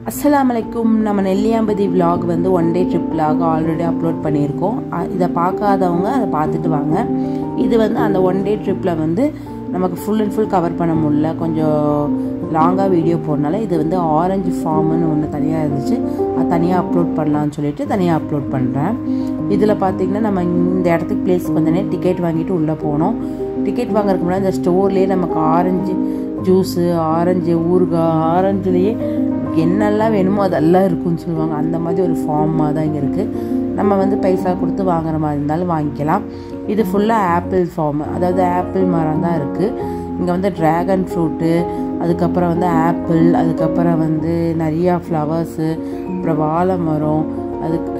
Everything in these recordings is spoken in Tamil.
அஸ்ஸலாமலைக்கும். நம்ம நெல்லியாம்பதி vlog வந்து one day trip vlog already upload பண்ணியிருக்கோம். இதை பார்க்காதவங்க அதை பார்த்துட்டு வாங்க. இது வந்து அந்த ஒன் டே ட்ரிப்பில் வந்து நமக்கு ஃபுல் அண்ட் ஃபுல் கவர் பண்ண முடியல, கொஞ்சம் லாங்காக வீடியோ போடுறனால இது வந்து ஆரஞ்சு ஃபார்ம்னு ஒன்று தனியாக இருந்துச்சு, அது தனியாக அப்லோட் பண்ணலான்னு சொல்லிட்டு தனியாக அப்லோட் பண்ணுறேன். இதில் பார்த்திங்கன்னா நம்ம இந்த இடத்துக்கு பிளேஸ்க்கு வந்தோடனே டிக்கெட் வாங்கிட்டு உள்ளே போனோம். டிக்கெட் வாங்குறதுக்கு முன்னாடி இந்த ஸ்டோர்லேயே நமக்கு ஆரஞ்சு ஜூஸு, ஆரஞ்சு ஊறுகாய், ஆரஞ்சுலேயே என்னெல்லாம் வேணுமோ அதெல்லாம் இருக்குன்னு சொல்லுவாங்க. அந்த மாதிரி ஒரு ஃபார்மாக தான் இங்கே இருக்குது. நம்ம வந்து பைசா கொடுத்து வாங்குற மாதிரி இருந்தாலும் வாங்கிக்கலாம். இது ஃபுல்லாக ஆப்பிள் ஃபார்மு, அதாவது ஆப்பிள் மரம் தான் இருக்குது. இங்கே வந்து ட்ராகன் ஃப்ரூட்டு, அதுக்கப்புறம் வந்து ஆப்பிள், அதுக்கப்புறம் வந்து நிறையா ஃப்ளவர்ஸு, அப்புறம் வாழை மரம், அதுக்கு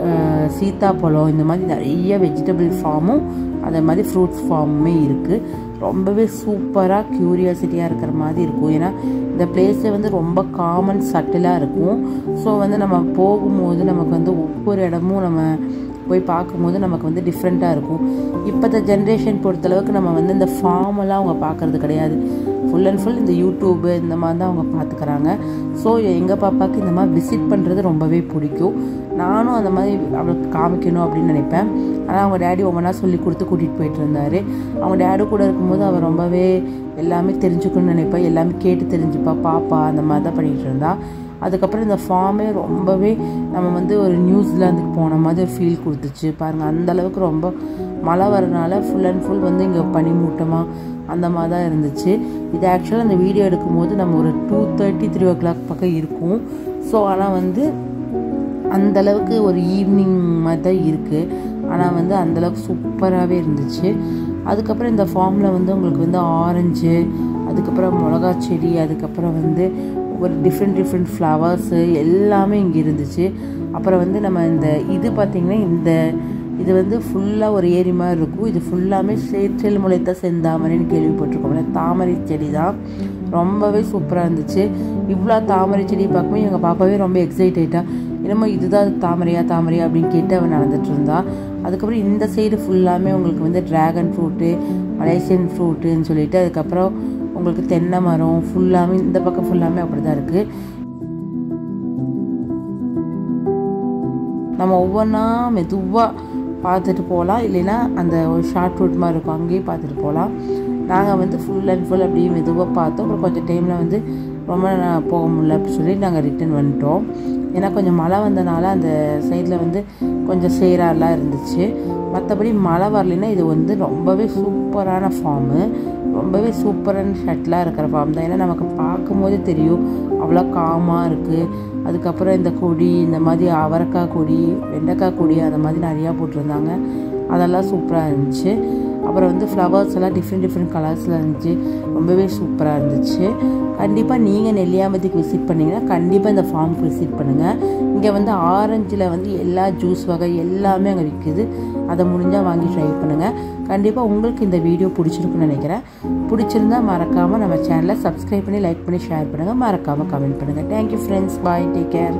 சீத்தாப்பழம், இந்த மாதிரி நிறைய வெஜிடபிள் ஃபார்மும் அதே மாதிரி ஃப்ரூட்ஸ் ஃபார்முமே இருக்குது. ரொம்பவே சூப்பராக க்யூரியாசிட்டியாக இருக்கிற மாதிரி இருக்கும். ஏன்னா இந்த பிளேஸே வந்து ரொம்ப காமன் சட்டிலாக இருக்கும். ஸோ வந்து நம்ம போகும்போது நமக்கு வந்து ஒவ்வொரு இடமும் நம்ம போய் பார்க்கும்போது நமக்கு வந்து டிஃப்ரெண்ட்டாக இருக்கும். இப்போத்த ஜென்ரேஷன் பொறுத்தளவுக்கு நம்ம வந்து இந்த ஃபார்மெல்லாம் அவங்க பார்க்குறது கிடையாது. ஃபுல் அண்ட் ஃபுல் இந்த யூடியூப்பு இந்த மாதிரி தான் அவங்க பார்த்துக்கிறாங்க. ஸோ எங்கள் பாப்பாவுக்கு இந்த மாதிரி விசிட் பண்ணுறது ரொம்பவே பிடிக்கும். நானும் அந்த மாதிரி அவளுக்கு காமிக்கணும் அப்படின்னு நினைப்பேன். ஆனால் அவங்க டேடி ஒவ்வொன்றா சொல்லி கொடுத்து கூட்டிகிட்டு போயிட்டு இருந்தார். அவங்க டேடி கூட இருக்கும்போது அவள் ரொம்பவே எல்லாமே தெரிஞ்சுக்கணும்னு நினைப்பா, எல்லாமே கேட்டு தெரிஞ்சுப்பா, பாப்பா, அந்த மாதிரி தான் பண்ணிகிட்டு இருந்தா. அதுக்கப்புறம் இந்த ஃபார்மே ரொம்பவே நம்ம வந்து ஒரு நியூசிலாந்துக்கு போன மாதிரி ஒரு ஃபீல் கொடுத்துச்சு பாருங்கள். அந்தளவுக்கு ரொம்ப மழை வரனால ஃபுல் அண்ட் ஃபுல் வந்து இங்கே பனிமூட்டமாக அந்த மாதிரி தான் இருந்துச்சு. இது ஆக்சுவலாக அந்த வீடியோ எடுக்கும்போது நம்ம ஒரு 2:30, 3 o'clock பக்கம் இருக்கும். ஸோ ஆனால் வந்து அந்தளவுக்கு ஒரு ஈவினிங் மாதிரி தான் இருக்குது. ஆனால் வந்து அந்தளவுக்கு சூப்பராகவே இருந்துச்சு. அதுக்கப்புறம் இந்த ஃபார்மில் வந்து உங்களுக்கு வந்து ஆரஞ்சு, அதுக்கப்புறம் மிளகா செடி, அதுக்கப்புறம் வந்து ஒரு டிஃப்ரெண்ட் ஃப்ளவர்ஸு எல்லாமே இங்கே இருந்துச்சு. அப்புறம் வந்து நம்ம இந்த இது பார்த்திங்கன்னா இது வந்து ஃபுல்லாக ஒரு ஏரி மாதிரி இருக்கும். இது ஃபுல்லாமே சேற்றில் முளைத்த செந்தாமரைன்னு கேள்விப்பட்டிருக்கோம்ல, தாமரை செடி தான். ரொம்பவே சூப்பராக இருந்துச்சு. இவ்வளோ தாமரை செடி பார்க்கும்போது எங்கள் பாப்பாவே ரொம்ப எக்ஸைட் ஆகிட்டா. என்னமோ இதுதான் தாமரையா அப்படின்னு கேட்டு அவன் நடந்துட்டு இருந்தா. அதுக்கப்புறம் இந்த சைடு ஃபுல்லாமே உங்களுக்கு வந்து ட்ராகன் ஃப்ரூட்டு, மலேசியன் ஃப்ரூட்டுன்னு சொல்லிட்டு, அதுக்கப்புறம் உங்களுக்கு தென்னை மரம் ஃபுல்லாமே இந்த பக்கம் ஃபுல்லாமே அப்படி தான் இருக்குது. நம்ம ஒவ்வொன்றா மெதுவாக பார்த்துட்டு போகலாம், இல்லைன்னா அந்த ஒரு ஷார்ட் ரூட் மாதிரி இருக்கும், அங்கேயும் பார்த்துட்டு போகலாம். நாங்கள் வந்து ஃபுல் அண்ட் ஃபுல் அப்படியே மெதுவாக பார்த்தோம். அப்புறம் கொஞ்சம் டைமில் வந்து ரொம்ப போக முடியல அப்படின்னு சொல்லி நாங்கள் ரிட்டன் வந்துட்டோம். ஏன்னா கொஞ்சம் மழை வந்தனால அந்த சைடில் வந்து கொஞ்சம் சேராலாம் இருந்துச்சு. மற்றபடி மழை வரலைன்னா இது வந்து ரொம்பவே சூப்பரான ஃபார்மு, ரொம்பவே சூப்பரான ஷட்டிலாக இருக்கிற ஃபார்ம் தான். ஏன்னா நமக்கு பார்க்கும்போதே தெரியும் அவ்வளோ காமாக இருக்குது. அதுக்கப்புறம் இந்த கொடி, இந்த மாதிரி அவரைக்காய் கொடி, வெண்டைக்காய் கொடி, அந்த மாதிரி நிறையா போட்டிருந்தாங்க. அதெல்லாம் சூப்பராக இருந்துச்சு. அப்புறம் வந்து ஃப்ளவர்ஸ் எல்லாம் டிஃப்ரெண்ட் கலர்ஸில் இருந்துச்சு. ரொம்பவே சூப்பராக இருந்துச்சு. கண்டிப்பாக நீங்கள் நெல்லியாம்பதிக்கு விசிட் பண்ணிங்கன்னா கண்டிப்பாக இந்த ஃபார்முக்கு விசிட் பண்ணுங்கள். இங்கே வந்து ஆரஞ்சில் வந்து எல்லா ஜூஸ் வகை எல்லாமே அங்கே விற்குது. அதை முடிஞ்சால் வாங்கி ட்ரை பண்ணுங்கள். கண்டிப்பாக உங்களுக்கு இந்த வீடியோ பிடிச்சிருக்குன்னு நினைக்கிறேன். பிடிச்சிருந்தா மறக்காமல் நம்ம சேனலை சப்ஸ்கிரைப் பண்ணி, லைக் பண்ணி, ஷேர் பண்ணுங்கள். மறக்காமல் கமெண்ட் பண்ணுங்கள். Thank you friends. Bye, take care.